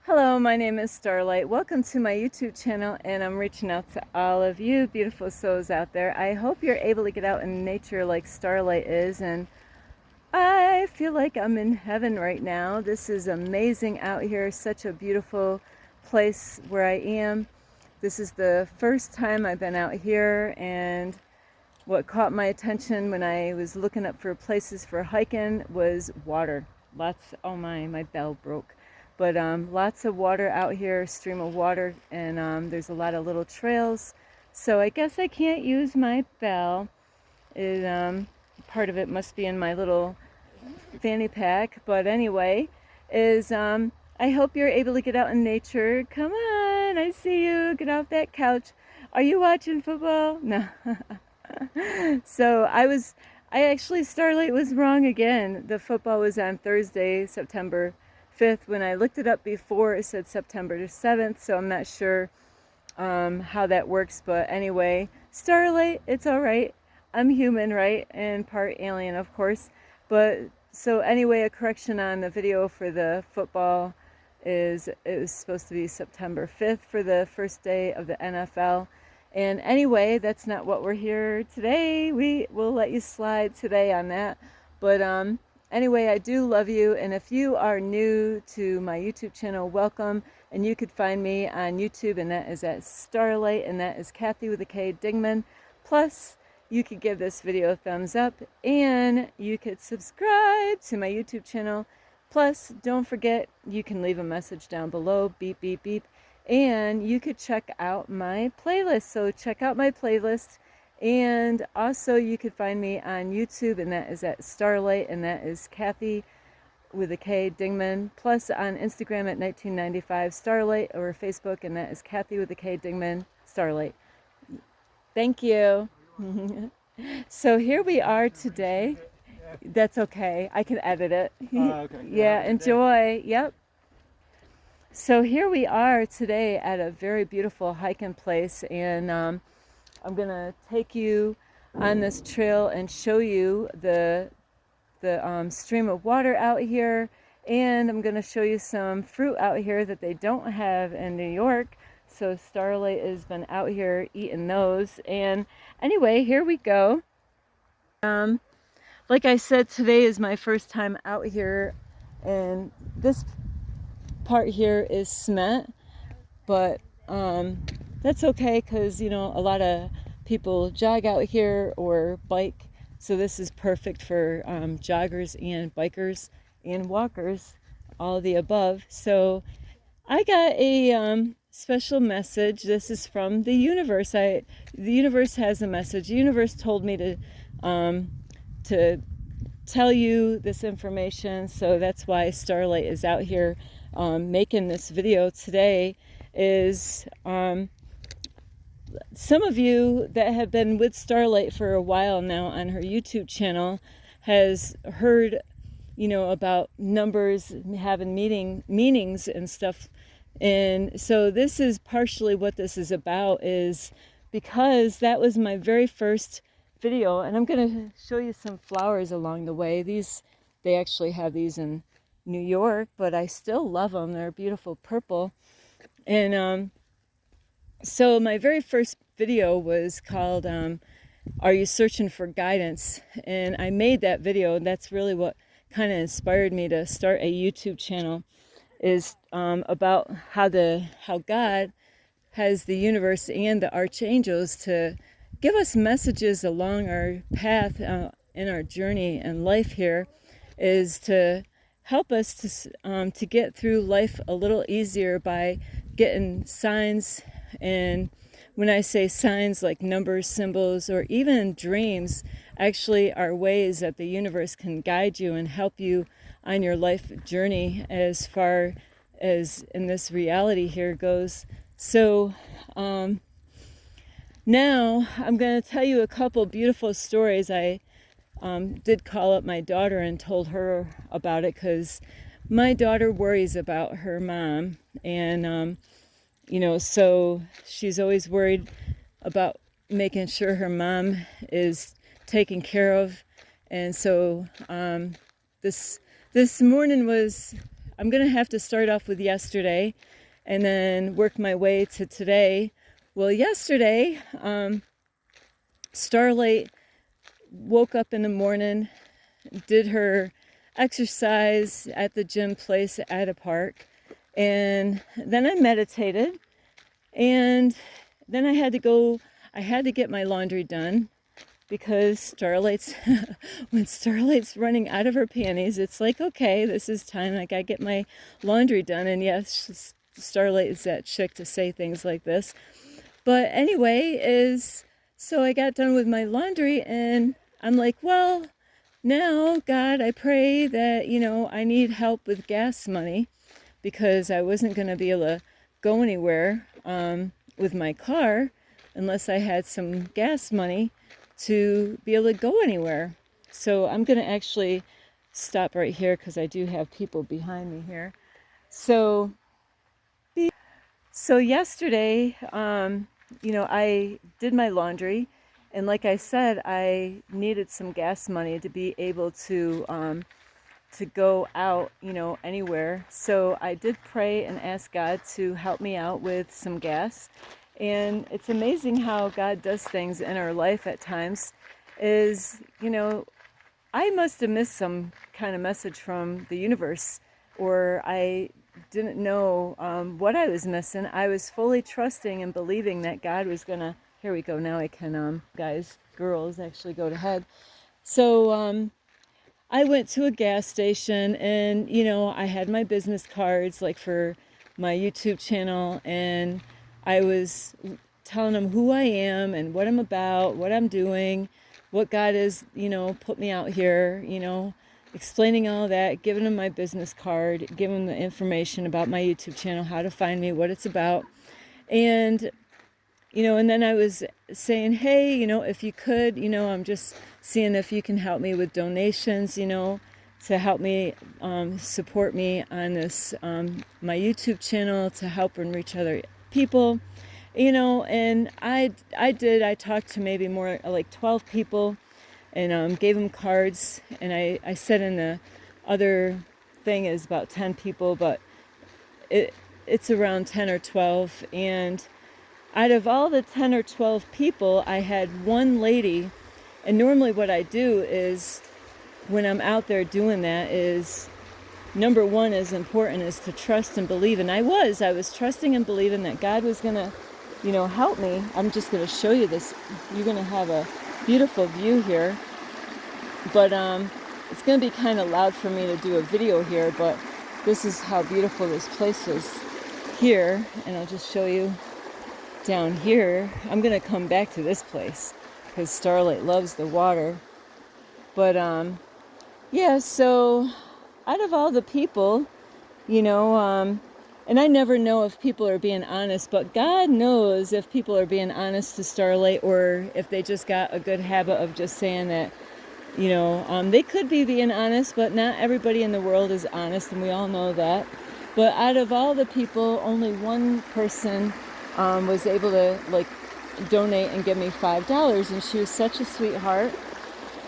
Hello, my name is Starlight. Welcome to my YouTube channel, and I'm reaching out to all of you beautiful souls out there. I hope you're able to get out in nature like Starlight is, and I feel like I'm in heaven right now. This is amazing out here, such a beautiful place where I am. This is the first time I've been out here, and what caught my attention when I was looking up for places for hiking was water. Oh my bell broke. But lots of water out here, stream of water, and there's a lot of little trails. So I guess I can't use my bell. Part of it must be in my little fanny pack. But anyway, I hope you're able to get out in nature. Come on, I see you. Get off that couch. Are you watching football? No. So I actually, Starlight was wrong again. The football was on Thursday, September 5th. When I looked it up before, it said September 7th, so I'm not sure how that works. But anyway, Starlight, it's all right. I'm human, right? And part alien, of course. But so anyway, a correction on the video for the football is it was supposed to be September 5th for the first day of the NFL. And anyway, that's not what we're here today. We will let you slide today on that. But anyway, I do love you. And if you are new to my YouTube channel, welcome. And you could find me on YouTube, and that is at Starlight, and that is Kathy with a K Dingman. Plus, you could give this video a thumbs up, and you could subscribe to my YouTube channel. Plus, don't forget, you can leave a message down below, beep, beep, beep. And you could check out my playlist. So check out my playlist. And also you could find me on YouTube, and that is at Starlight, and that is Kathy with a K Dingman. Plus on Instagram at 1995 Starlight, or Facebook, and that is Kathy with a K Dingman Starlight. Thank you. So here we are today. That's okay. I can edit it. Okay. Yeah, enjoy. Yep. So here we are today at a very beautiful hiking place, and I'm going to take you on this trail and show you the stream of water out here, and I'm going to show you some fruit out here that they don't have in New York. So Starlight has been out here eating those. And anyway, here we go. Like I said, today is my first time out here, and this part here is cement, but that's okay, because you know, a lot of people jog out here or bike, so this is perfect for joggers and bikers and walkers, all the above. So I got a special message. This is from the universe. The universe has a message. The universe told me to tell you this information, so that's why Starlight is out here making this video today. Is some of you that have been with Starlight for a while now on her YouTube channel has heard, you know, about numbers having meanings and stuff. And so this is partially what this is about, is because that was my very first video. And I'm going to show you some flowers along the way. They actually have these in New York, but I still love them. They're beautiful purple. And so my very first video was called Are You Searching for Guidance? And I made that video, and that's really what kind of inspired me to start a YouTube channel, is about how God has the universe and the archangels to give us messages along our path in our journey and life here, is to help us to get through life a little easier by getting signs. And when I say signs, like numbers, symbols, or even dreams, actually are ways that the universe can guide you and help you on your life journey as far as in this reality here goes. So now I'm going to tell you a couple beautiful stories. I did call up my daughter and told her about it, because my daughter worries about her mom, and you know, so she's always worried about making sure her mom is taken care of. And so this morning was I'm going to have to start off with yesterday and then work my way to today. Well, yesterday, Starlight woke up in the morning, did her exercise at the gym place at a park, and then I meditated, and then I had to get my laundry done, because when Starlight's running out of her panties, it's like, okay, this is time, I gotta get my laundry done. And yes, Starlight is that chick to say things like this. But anyway, so I got done with my laundry, and I'm like, well, now, God, I pray that, I need help with gas money, because I wasn't going to be able to go anywhere with my car unless I had some gas money to be able to go anywhere. So I'm going to actually stop right here, because I do have people behind me here. So yesterday, I did my laundry, and like I said, I needed some gas money to be able to go out, anywhere. So I did pray and ask God to help me out with some gas. And it's amazing how God does things in our life at times. I must have missed some kind of message from the universe, or I didn't know what I was missing. I was fully trusting and believing that God was going to, here we go, now I can, girls actually go to head. So I went to a gas station, and, I had my business cards, like for my YouTube channel, and I was telling them who I am and what I'm about, what I'm doing, what God has, put me out here, explaining all that, giving them my business card, giving them the information about my YouTube channel, how to find me, what it's about. And and then I was saying, hey, if you could, I'm just seeing if you can help me with donations, to help me support me on this, my YouTube channel, to help and reach other people, and I talked to maybe more like 12 people, and gave them cards, and I said in the other thing is about 10 people, but it's around 10 or 12, and out of all the 10 or 12 people, I had one lady. And normally what I do is, when I'm out there doing that, is number one is important, is to trust and believe. And I was trusting and believing that God was going to, help me. I'm just going to show you this. You're going to have a beautiful view here. But it's going to be kind of loud for me to do a video here, but this is how beautiful this place is here. And I'll just show you down here. I'm going to come back to this place because Starlight loves the water. But yeah, so out of all the people, and I never know if people are being honest, but God knows if people are being honest to Starlight, or if they just got a good habit of just saying that, they could be being honest, but not everybody in the world is honest, and we all know that. But out of all the people, only one person was able to donate and give me $5, and she was such a sweetheart,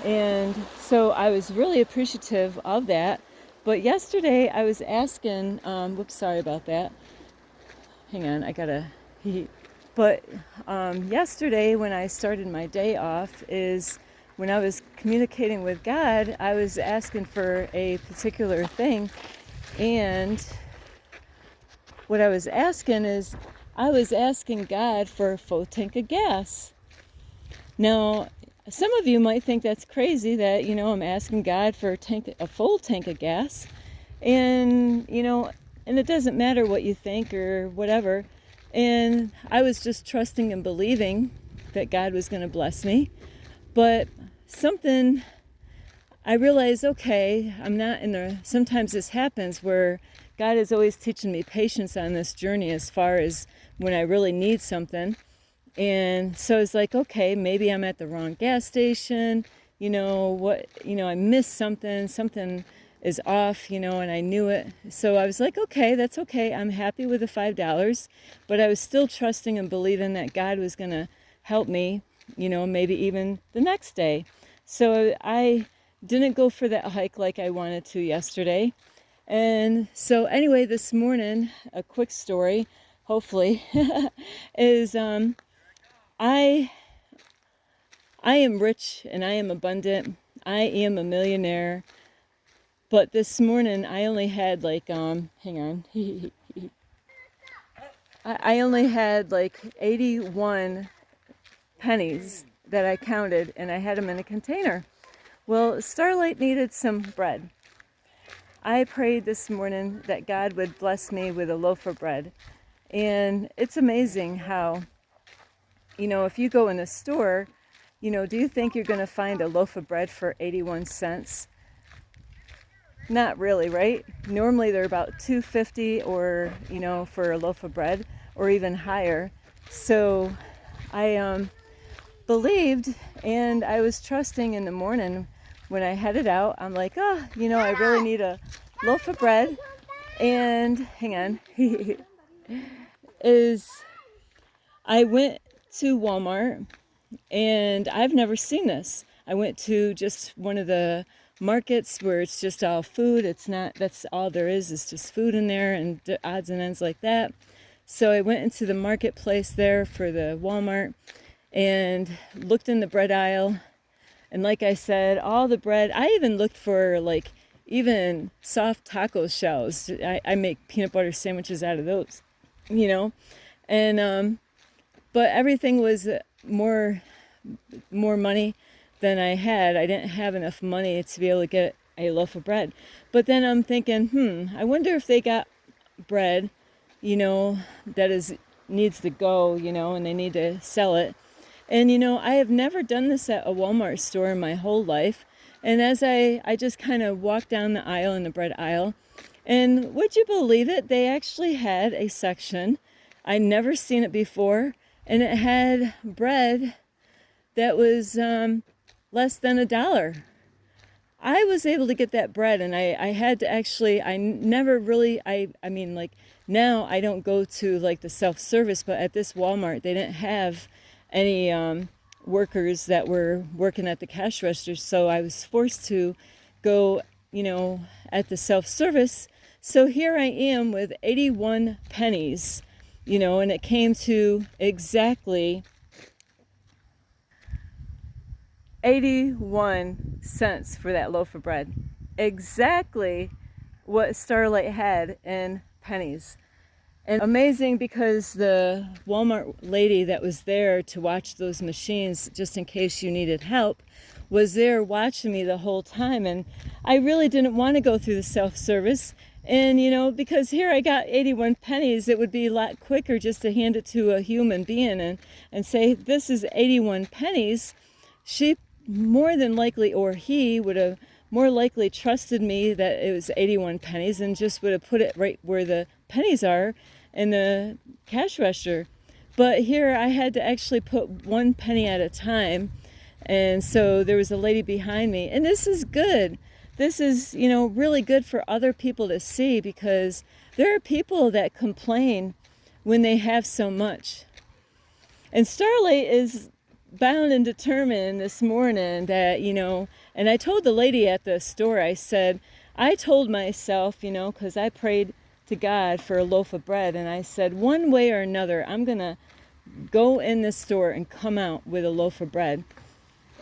and so I was really appreciative of that. But yesterday I was asking, whoops, sorry about that, hang on, I gotta heat. But yesterday when I started my day off, is when I was communicating with God, I was asking for a particular thing, and what I was asking is, I was asking God for a full tank of gas. Now, some of you might think that's crazy that, I'm asking God for a full tank of gas. And, and it doesn't matter what you think or whatever. And I was just trusting and believing that God was going to bless me. But I realized, okay, sometimes this happens where God is always teaching me patience on this journey as far as when I really need something. And so it's like, okay, maybe I'm at the wrong gas station, I missed something is off, and I knew it. So I was like, okay, that's okay. I'm happy with the $5, but I was still trusting and believing that God was going to help me, maybe even the next day. So I didn't go for that hike like I wanted to yesterday. And so anyway, this morning, a quick story, hopefully, is I am rich and I am abundant. I am a millionaire. But this morning I only had like hang on. I only had like 81 pennies that I counted, and I had them in a container. Well, Starlight needed some bread. I prayed this morning that God would bless me with a loaf of bread. And it's amazing how, if you go in a store, do you think you're going to find a loaf of bread for 81 cents? Not really, right? Normally they're about $2.50 or, for a loaf of bread, or even higher. So I believed, and I was trusting in the morning when I headed out. I'm like, I really need a loaf of bread. And hang on, I went to Walmart, and I've never seen this. I went to just one of the markets where it's just all food. That's all there is just food in there and odds and ends like that. So I went into the marketplace there for the Walmart and looked in the bread aisle. And like I said, all the bread, I even looked for like even soft taco shells. I make peanut butter sandwiches out of those, and but everything was more money than I had. I didn't have enough money to be able to get a loaf of bread. But then I'm thinking, I wonder if they got bread, that needs to go, and they need to sell it. And, I have never done this at a Walmart store in my whole life. And as I just kind of walked down the aisle in the bread aisle, and would you believe it? They actually had a section. I'd never seen it before. And it had bread that was less than $1. I was able to get that bread, and I had to actually, I never really, I mean, like, now I don't go to like the self-service, but at this Walmart, they didn't have any workers that were working at the cash register, so I was forced to go, at the self-service. So here I am with 81 pennies, and it came to exactly 81 cents for that loaf of bread. Exactly what Starlight had in pennies. And amazing, because the Walmart lady that was there to watch those machines, just in case you needed help, was there watching me the whole time. And I really didn't want to go through the self-service. And, because here I got 81 pennies, it would be a lot quicker just to hand it to a human being and say, this is 81 pennies. She more than likely, or he would have more likely trusted me that it was 81 pennies and just would have put it right where the pennies are in the cash register. But here I had to actually put 1 penny at a time. And so there was a lady behind me. And this is good. This is, really good for other people to see, because there are people that complain when they have so much. And Starlight is bound and determined this morning that, and I told the lady at the store, I said, I told myself, because I prayed to God for a loaf of bread, and I said, one way or another, I'm going to go in the store and come out with a loaf of bread.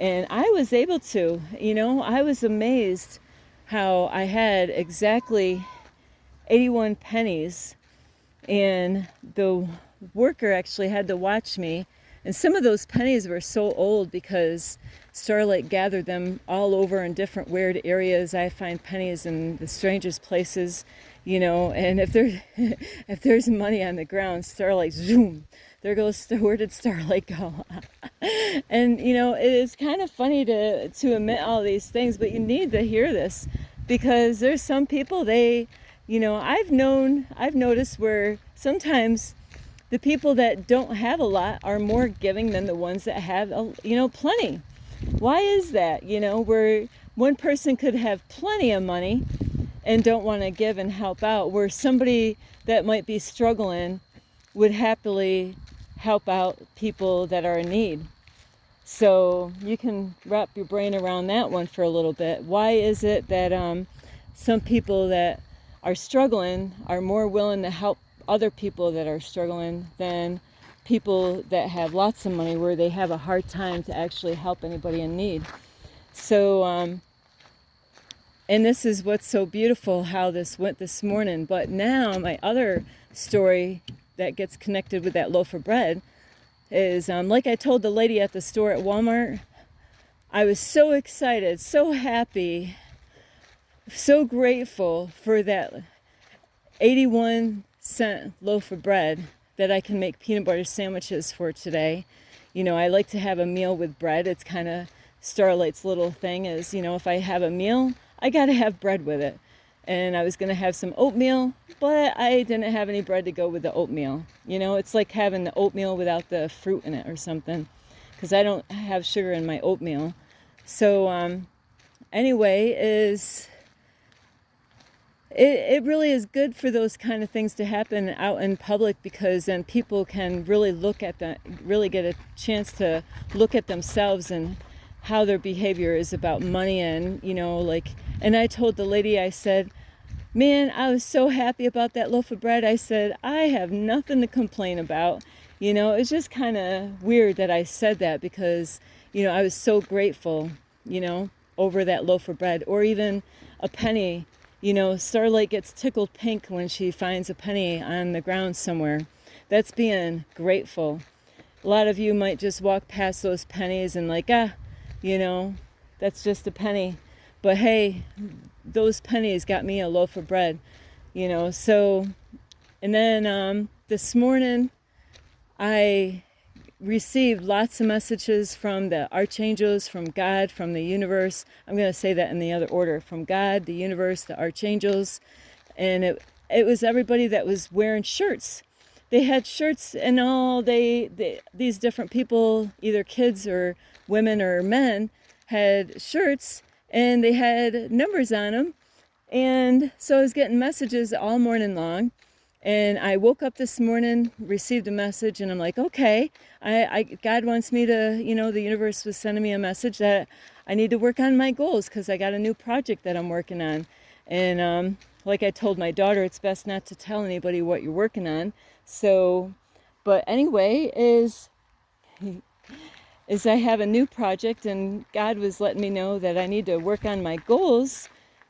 And I was able to, I was amazed how I had exactly 81 pennies, and the worker actually had to watch me. And some of those pennies were so old because Starlight gathered them all over in different weird areas. I find pennies in the strangest places, and if there's money on the ground, Starlight, zoom, there goes, where did Starlight go? And, it is kind of funny to admit all these things, but you need to hear this, because there's some people, I've noticed where sometimes the people that don't have a lot are more giving than the ones that have, plenty. Why is that? Where one person could have plenty of money and don't want to give and help out, where somebody that might be struggling would happily help out people that are in need. So you can wrap your brain around that one for a little bit. Why is it that some people that are struggling are more willing to help other people that are struggling than people that have lots of money, where they have a hard time to actually help anybody in need. So, and this is what's so beautiful, how this went this morning. But now my other story that gets connected with that loaf of bread is, like I told the lady at the store at Walmart, I was so excited, so happy, so grateful for that 81-cent loaf of bread that I can make peanut butter sandwiches for today. You know, I like to have a meal with bread. It's kind of Starlight's little thing is, you know, if I have a meal, I got to have bread with it. And I was going to have some oatmeal, but I didn't have any bread to go with the oatmeal. You know, it's like having the oatmeal without the fruit in it or something, because I don't have sugar in my oatmeal. So anyway, it really is good for those kind of things to happen out in public, because then people can really really get a chance to look at themselves and how their behavior is about money. And, you know, like, and I told the lady, I said, man, I was so happy about that loaf of bread. I said, I have nothing to complain about. You know, it's just kind of weird that I said that, because, you know, I was so grateful, you know, over that loaf of bread, or even a penny. You know, Starlight gets tickled pink when she finds a penny on the ground somewhere. That's being grateful. A lot of you might just walk past those pennies and like, you know, that's just a penny. But hey, those pennies got me a loaf of bread, you know. So, and then this morning I received lots of messages from the archangels, from God, from the universe. I'm going to say that in the other order: from God, the universe, the archangels. And it was everybody that was wearing shirts. They had shirts, and all these different people, either kids or women or men, had shirts, and they had numbers on them. And so I was getting messages all morning long. And I woke up this morning, received a message, and I'm like, okay, God wants me to, you know, the universe was sending me a message that I need to work on my goals, because I got a new project that I'm working on. And like I told my daughter, it's best not to tell anybody what you're working on. So, but anyway, is I have a new project, and God was letting me know that I need to work on my goals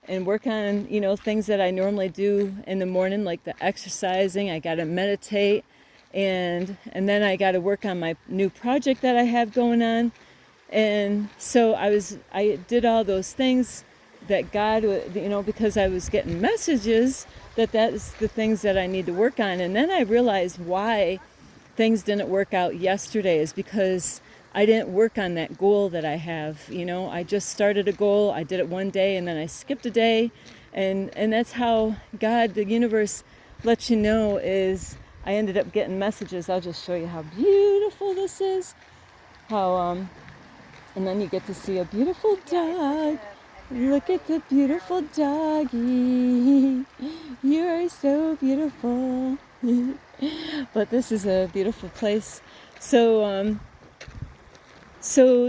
and work on, you know, things that I normally do in the morning, like the exercising. I got to meditate, and then I got to work on my new project that I have going on. And so I did all those things that God, you know, because I was getting messages that's the things that I need to work on. And then I realized why things didn't work out yesterday is because I didn't work on that goal that I have. You know, I just started a goal, I did it one day, and then I skipped a day, and that's how God, the universe, lets you know. Is I ended up getting messages. I'll just show you how beautiful this is. How and then you get to see a beautiful dog. Look at the beautiful doggy. You are so beautiful. But this is a beautiful place. So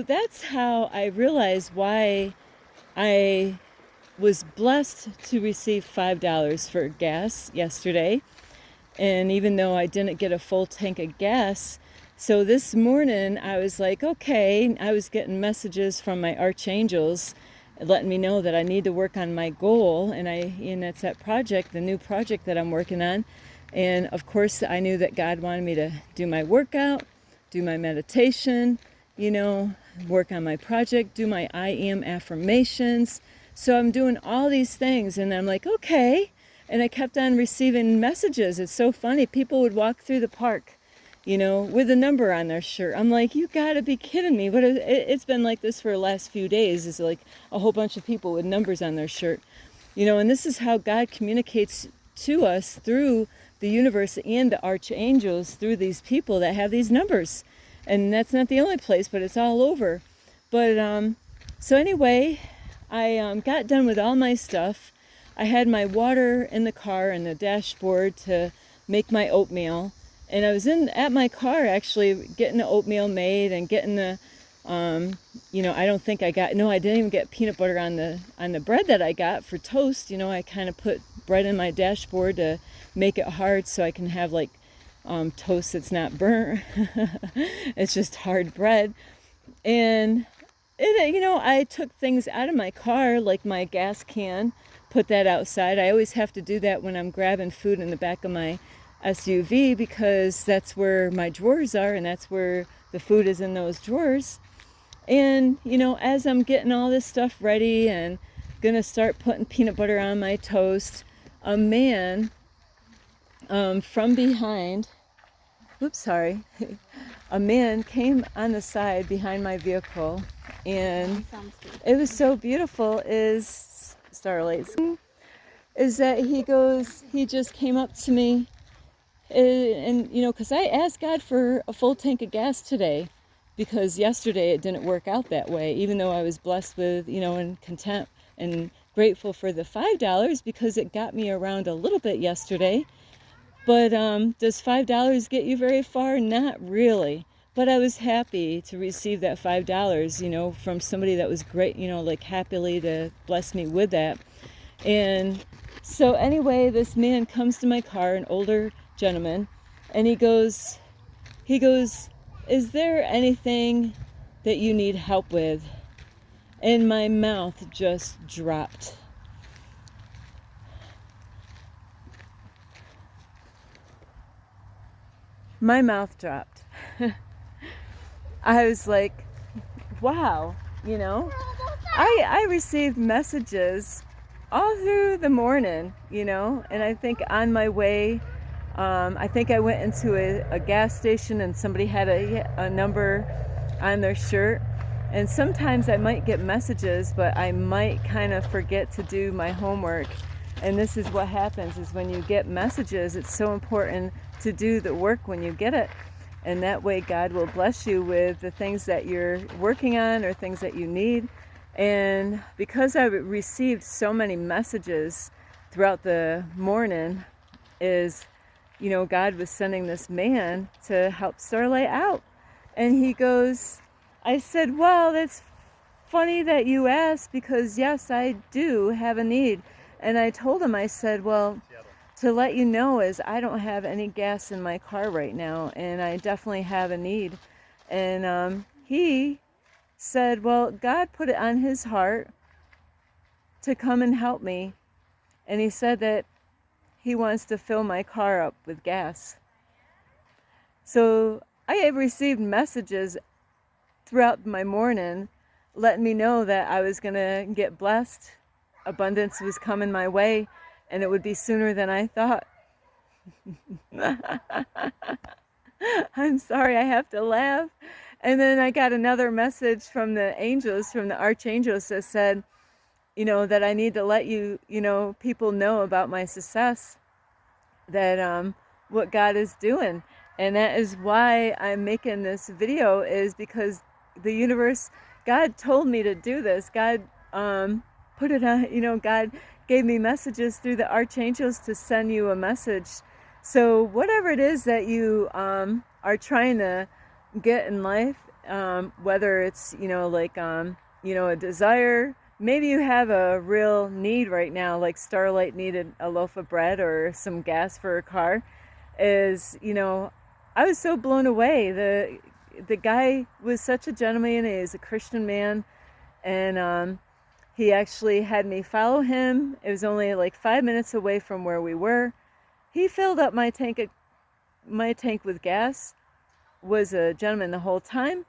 that's how I realized why I was blessed to receive $5 for gas yesterday. And even though I didn't get a full tank of gas, so this morning I was like, okay, I was getting messages from my archangels letting me know that I need to work on my goal. And that's that project, the new project that I'm working on. And of course I knew that God wanted me to do my workout, do my meditation, you know, work on my project, do my I am affirmations. So I'm doing all these things, and I'm like, okay. And I kept on receiving messages. It's so funny. People would walk through the park, you know, with a number on their shirt. I'm like, you gotta be kidding me. But it's been like this for the last few days. It's like a whole bunch of people with numbers on their shirt, you know. And this is how God communicates to us through the universe and the archangels, through these people that have these numbers. And that's not the only place, but it's all over. But so anyway, I got done with all my stuff. I had my water in the car and the dashboard to make my oatmeal. And I was at my car actually getting the oatmeal made and getting the, you know, I didn't even get peanut butter on the bread that I got for toast. You know, I kind of put bread in my dashboard to make it hard so I can have like toast that's not burnt. It's just hard bread. And I took things out of my car, like my gas can, put that outside. I always have to do that when I'm grabbing food in the back of my SUV, because that's where my drawers are, and that's where the food is, in those drawers. And as I'm getting all this stuff ready and gonna start putting peanut butter on my toast, a man from behind, a man came on the side behind my vehicle, and it was so beautiful, is Starlight's, is that he just came up to me, and because I asked God for a full tank of gas today, because yesterday it didn't work out that way, even though I was blessed with, and content and grateful for the $5, because it got me around a little bit yesterday. But does $5 get you very far? Not really. But I was happy to receive that $5, from somebody that was great, like happily to bless me with that. And so anyway, this man comes to my car, an older gentleman, and he goes, is there anything that you need help with? And my mouth just dropped. My mouth dropped. I was like, wow, I received messages all through the morning, and I think on my way, I think I went into a gas station and somebody had a number on their shirt. And sometimes I might get messages, but I might kind of forget to do my homework. And this is what happens, is when you get messages, it's so important to do the work when you get it. And that way God will bless you with the things that you're working on or things that you need. And because I received so many messages throughout the morning, is, God was sending this man to help Starlight out. And he goes, I said, well, that's funny that you asked, because yes, I do have a need. And I told him, I said, well, to let you know is I don't have any gas in my car right now, and I definitely have a need. And he said, well, God put it on his heart to come and help me. And he said that he wants to fill my car up with gas. So I have received messages throughout my morning letting me know that I was going to get blessed. Abundance was coming my way, and it would be sooner than I thought. I'm sorry, I have to laugh. And then I got another message from the angels, from the archangels, that said, that I need to let people know about my success, that what God is doing. And that is why I'm making this video, is because the universe, God told me to do this. God put it on, God gave me messages through the archangels to send you a message. So whatever it is that you are trying to get in life, whether it's, a desire, maybe you have a real need right now, like Starlight needed a loaf of bread or some gas for her car, is, I was so blown away. The guy was such a gentleman. He is a Christian man, and he actually had me follow him. It was only like 5 minutes away from where we were. He filled up my tank with gas. Was a gentleman the whole time.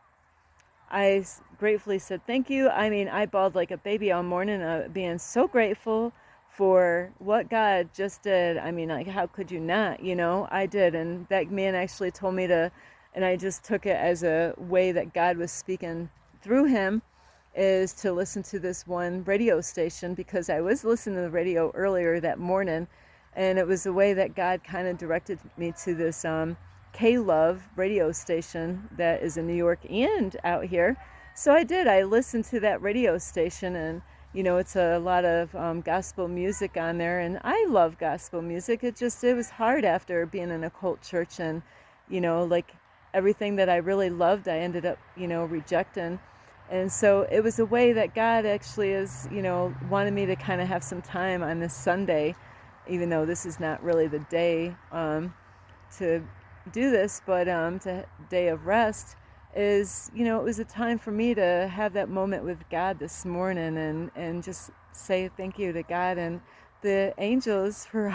I gratefully said thank you. I mean, I bawled like a baby all morning, being so grateful for what God just did. I mean, like, how could you not? I did. And that man actually told me to, and I just took it as a way that God was speaking through him, is to listen to this one radio station, because I was listening to the radio earlier that morning, and it was the way that God kind of directed me to this K-Love radio station that is in New York and out here. So I did. I listened to that radio station, and it's a lot of gospel music on there, and I love gospel music. It was hard after being in a cult church, and like everything that I really loved, I ended up rejecting. And so it was a way that God actually is wanted me to kind of have some time on this Sunday, even though this is not really the day to do this, but to day of rest, is, you know, it was a time for me to have that moment with God this morning, and just say thank you to God and the angels for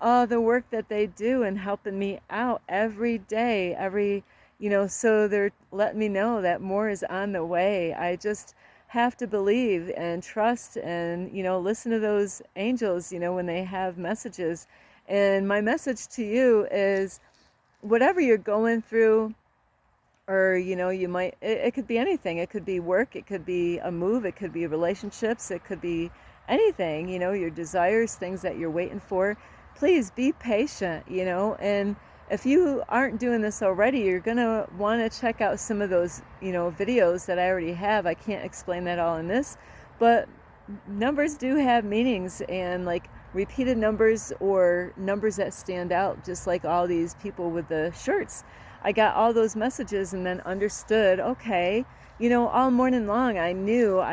all the work that they do and helping me out every day, you know, so they're letting me know that more is on the way. I just have to believe and trust and, you know, listen to those angels, you know, when they have messages. And my message to you is, whatever you're going through, or, you know, you might, it could be anything. It could be work, it could be a move, it could be relationships, it could be anything, you know, your desires, things that you're waiting for. Please be patient, you know. And if you aren't doing this already, you're going to want to check out some of those, you know, videos that I already have. I can't explain that all in this, but numbers do have meanings, and like repeated numbers or numbers that stand out, just like all these people with the shirts. I got all those messages and then understood, okay, you know, all morning long I knew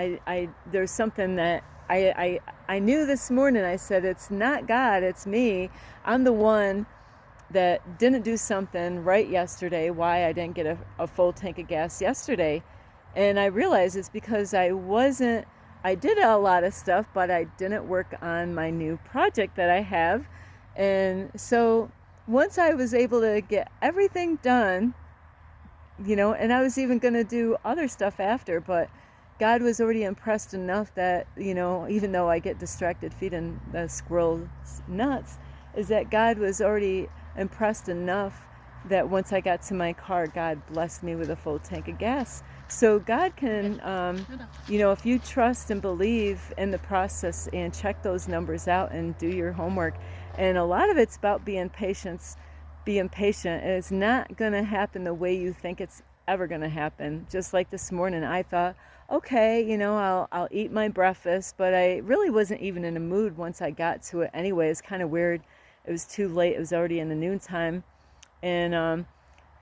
there's something that I knew this morning. I said, it's not God, it's me. I'm the one that didn't do something right yesterday, why I didn't get a full tank of gas yesterday. And I realized it's because I did a lot of stuff, but I didn't work on my new project that I have. And so once I was able to get everything done, you know, and I was even going to do other stuff after, but God was already impressed enough that, you know, even though I get distracted feeding the squirrel nuts, is that God was already impressed enough that once I got to my car, God blessed me with a full tank of gas. So God can, you know, if you trust and believe in the process and check those numbers out and do your homework. And a lot of it's about being patient. It's not going to happen the way you think it's ever going to happen. Just like this morning, I thought, okay, you know, I'll eat my breakfast, but I really wasn't even in a mood once I got to it anyway. It's kind of weird. It was too late. It was already in the noontime. And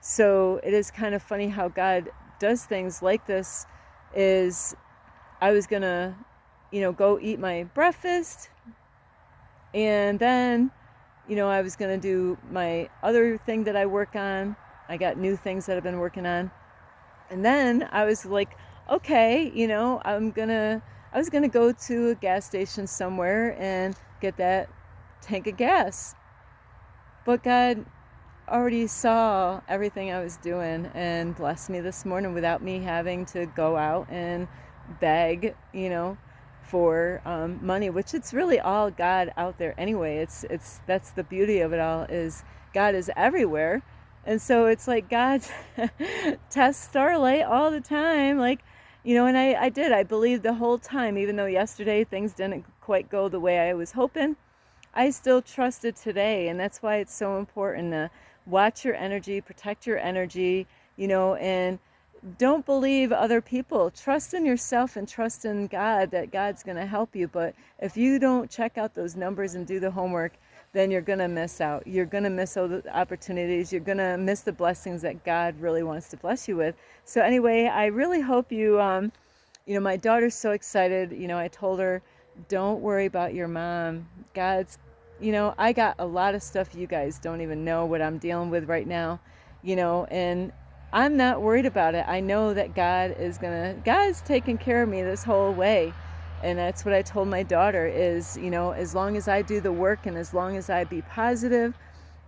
so it is kind of funny how God does things like this. Is I was going to, you know, go eat my breakfast, and then, you know, I was going to do my other thing that I work on. I got new things that I've been working on. And then I was like, okay, you know, I was going to go to a gas station somewhere and get that tank of gas. But God already saw everything I was doing and blessed me this morning without me having to go out and beg, you know, for money, which it's really all God out there anyway. It's that's the beauty of it all, is God is everywhere. And so it's like God tests Starlight all the time, like, you know. And I believed the whole time, even though yesterday things didn't quite go the way I was hoping. I still trusted today, and that's why it's so important to watch your energy, protect your energy, you know, and don't believe other people. Trust in yourself and trust in God, that God's going to help you. But if you don't check out those numbers and do the homework, then you're going to miss out. You're going to miss all the opportunities. You're going to miss the blessings that God really wants to bless you with. So anyway, I really hope you, you know, my daughter's so excited. You know, I told her, don't worry about your mom. God's, you know, I got a lot of stuff you guys don't even know what I'm dealing with right now, you know, and I'm not worried about it. I know that God's taking care of me this whole way. And that's what I told my daughter is, you know, as long as I do the work and as long as I be positive,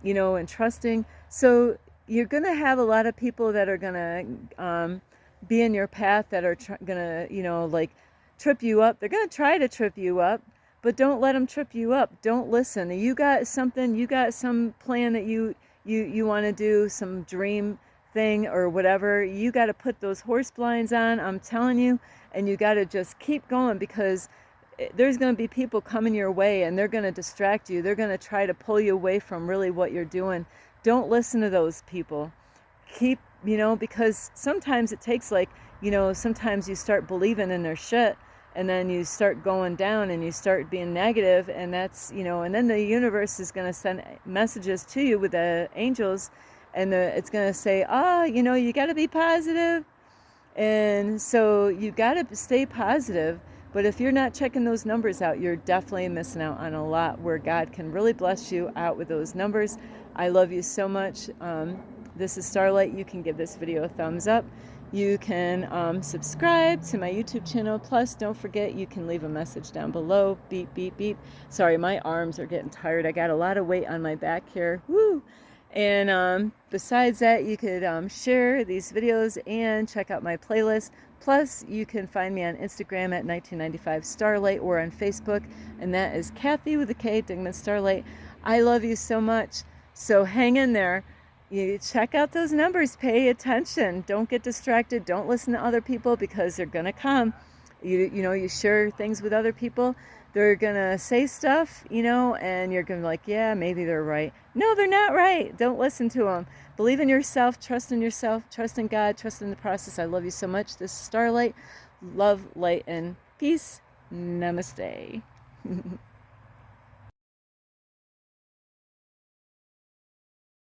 you know, and trusting. So you're going to have a lot of people that are going to be in your path that are going to, you know, like trip you up. They're going to try to trip you up, but don't let them trip you up. Don't listen. You got some plan that you want to do, some dream thing or whatever. You got to put those horse blinds on, I'm telling you, and you got to just keep going, because there's going to be people coming your way and they're going to distract you. They're going to try to pull you away from really what you're doing. Don't listen to those people. Keep, you know, because sometimes it takes, like, you know, sometimes you start believing in their shit, and then you start going down and you start being negative, and that's, you know, and then the universe is going to send messages to you with the angels, and it's going to say, you know, you got to be positive. And so you got to stay positive, But if you're not checking those numbers out, you're definitely missing out on a lot where God can really bless you out with those numbers. I love you so much. This is Starlight. You can give this video a thumbs up. You can subscribe to my YouTube channel. Plus, don't forget, you can leave a message down below. Beep, beep, beep. Sorry, my arms are getting tired. I got a lot of weight on my back here. Woo! And besides that, you could share these videos and check out my playlist. Plus, you can find me on Instagram at 1995 Starlight or on Facebook, and that is Kathy with a K, Dingman Starlight. I love you so much. So hang in there. You check out those numbers, pay attention, don't get distracted, don't listen to other people because they're gonna come. You know, you share things with other people, they're gonna say stuff, you know, and you're gonna be like, yeah, maybe they're right. No, they're not right. Don't listen to them. Believe in yourself, trust in God, trust in the process. I love you so much. This is Starlight. Love, light, and peace. Namaste.